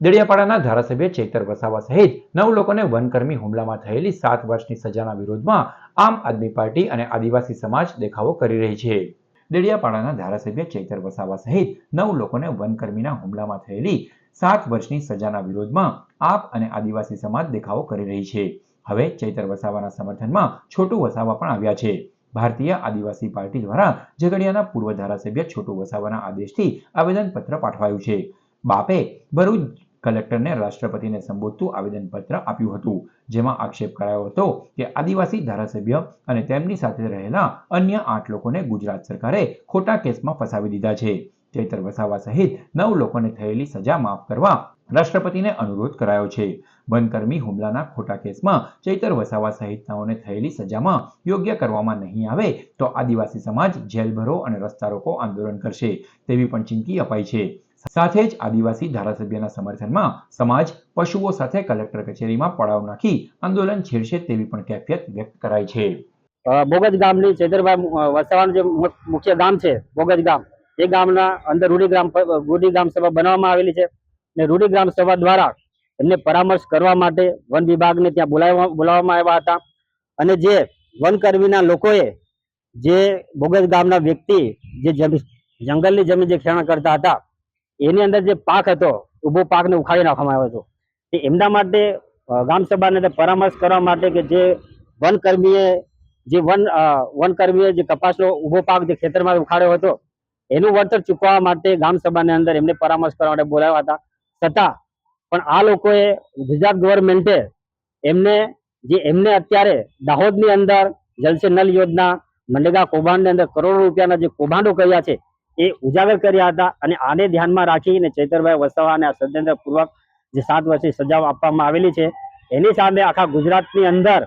દેડિયાપાડાના ધારાસભ્ય ચૈતર વસાવા સહિત 9 લોકોને વનકર્મી હુમલામાં થયેલી 7 વર્ષની સજાના વિરોધમાં આમ આદમી પાર્ટી અને આદિવાસી સમાજ દેખાવો કરી રહી છે। દેડિયાપાડાના ધારાસભ્ય ચૈતર વસાવા સહિત 9 લોકોને વનકર્મીના હુમલામાં થયેલી 7 વર્ષની સજાના વિરોધમાં આપ અને આદિવાસી સમાજ દેખાવો કરી રહી છે। હવે ચૈતર વસાવાના સમર્થનમાં છોટુ વસાવા પણ આવ્યા છે। ભારતીય આદિવાસી પાર્ટી દ્વારા ઝઘડિયાના પૂર્વ ધારાસભ્ય છોટુ વસાવાના આદેશથી આવેદનપત્ર પાઠવાયું છે। બાપે ભરૂચ કલેક્ટરને રાષ્ટ્રપતિને સંબોધતું આવેદનપત્ર આપ્યું હતું, જેમાં આક્ષેપ કરાયો હતો કે આદિવાસી ધારાસભ્ય અને તેમની સાથે રહેલા અન્ય 8 લોકોને ગુજરાત સરકારે ખોટા કેસમાં ફસાવી દીધા છે। ચૈતર વસાવા સહિત 9 લોકોને થયેલી સજા માફ કરવા રાષ્ટ્રપતિને અનુરોધ કરાયો છે। વનકર્મી હુમલાના ખોટા કેસમાં ચૈતર વસાવા સહિતનાઓને થયેલી સજામાં યોગ્ય કરવામાં નહીં આવે તો આદિવાસી સમાજ જેલ ભરો અને રસ્તા રોકો આંદોલન કરશે તેવી પણ ચીમકી અપાઈ છે। સાથે જ આદિવાસી ધારાસભ્યના સમર્થનમાં સમાજ પશુઓ સાથે કલેક્ટર કચેરીમાં પડાવ નાખી આંદોલન છેડશે તેવી પણ કેફિયત વ્યક્ત કરાઈ છે। બોગજ ગામની ચૈતરભાઈ વસાવાનું જે મુખ્ય ગામ છે બોગજ ગામ, એ ગામના અંદર રૂડી ગ્રામ સભા બનાવવામાં આવેલી છે અને રૂડી ગ્રામ સભા દ્વારા એમને પરામર્શ કરવા માટે વન વિભાગને ત્યાં બોલાવવામાં આવ્યા હતા અને જે વનકર્મીના લોકોએ જે બોગજ ગામના વ્યક્તિ જે જંગલની જમીન જે ખેણ કરતા હતા એની અંદર જે પાક હતો ઉભો પાકને ઉખાડી નાખવામાં આવ્યો હતો, તે એમના માટે ગામ સભાને પરામર્શ કરવા માટે કે જે વનકર્મીએ જે કપાસનો ઉભો પાક જે ખેતરમાં ઉખાડ્યો હતો એનું વળતર ચૂકવવા માટે ગામ સભાની અંદર એમને પરામર્શ કરવા માટે બોલાવ્યા હતા। છતાં પણ આ લોકોએ ગુજરાત ગવર્મેન્ટે એમને અત્યારે દાહોદની અંદર જલ સે નલ યોજના, મનરેગા કૌભાંડની અંદર કરોડો રૂપિયાના જે કૌભાંડો કર્યા છે એ ઉજાગર કર્યા હતા અને આને ધ્યાનમાં રાખીને ચૈતરભાઈ વસાવાને આ ષડયંત્રપૂર્વક જે 7 વર્ષની સજા આપવામાં આવેલી છે એની સામે આખા ગુજરાતની અંદર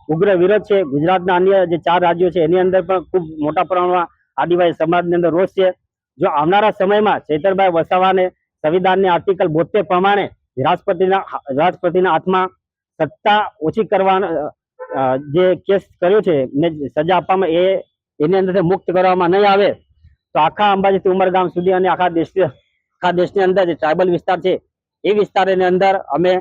ઉગ્ર વિરોધ છે। ગુજરાતના અન્ય જે 4 રાજ્યો છે એની અંદર પણ ખૂબ મોટા પ્રમાણમાં આદિવાસી સમાજની અંદર રોષ છે। જો આવનારા સમયમાં ચૈતરભાઈ વસાવાને સંવિધાનની આર્ટિકલ 72 પ્રમાણે રાષ્ટ્રપતિના હાથમાં સત્તા ઓછી કરવાનો જે કેસ કર્યો છે ને સજા આપવામાં એની અંદરથી મુક્ત કરવામાં નહીં આવે તો આખા અંબાજીથી ઉમરગામ સુધી અને આખા દેશની અંદર જે ટ્રાઇબલ વિસ્તાર છે એ વિસ્તારની અંદર અમે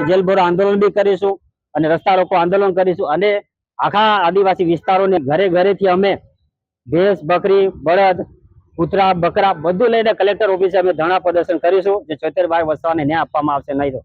જેલભરો આંદોલન બી કરીશું અને રસ્તા રોકો આંદોલન કરીશું અને આખા આદિવાસી વિસ્તારોને ઘરે ઘરેથી અમે ભેંસ, બકરી, બળદ, કૂતરા, બકરા બધું લઈને કલેક્ટર ઓફિસે અમે ધરણા પ્રદર્શન કરીશું। જે ચૈતરભાઈ વસાવાને ન્યાય આપવામાં આવશે નહીં તો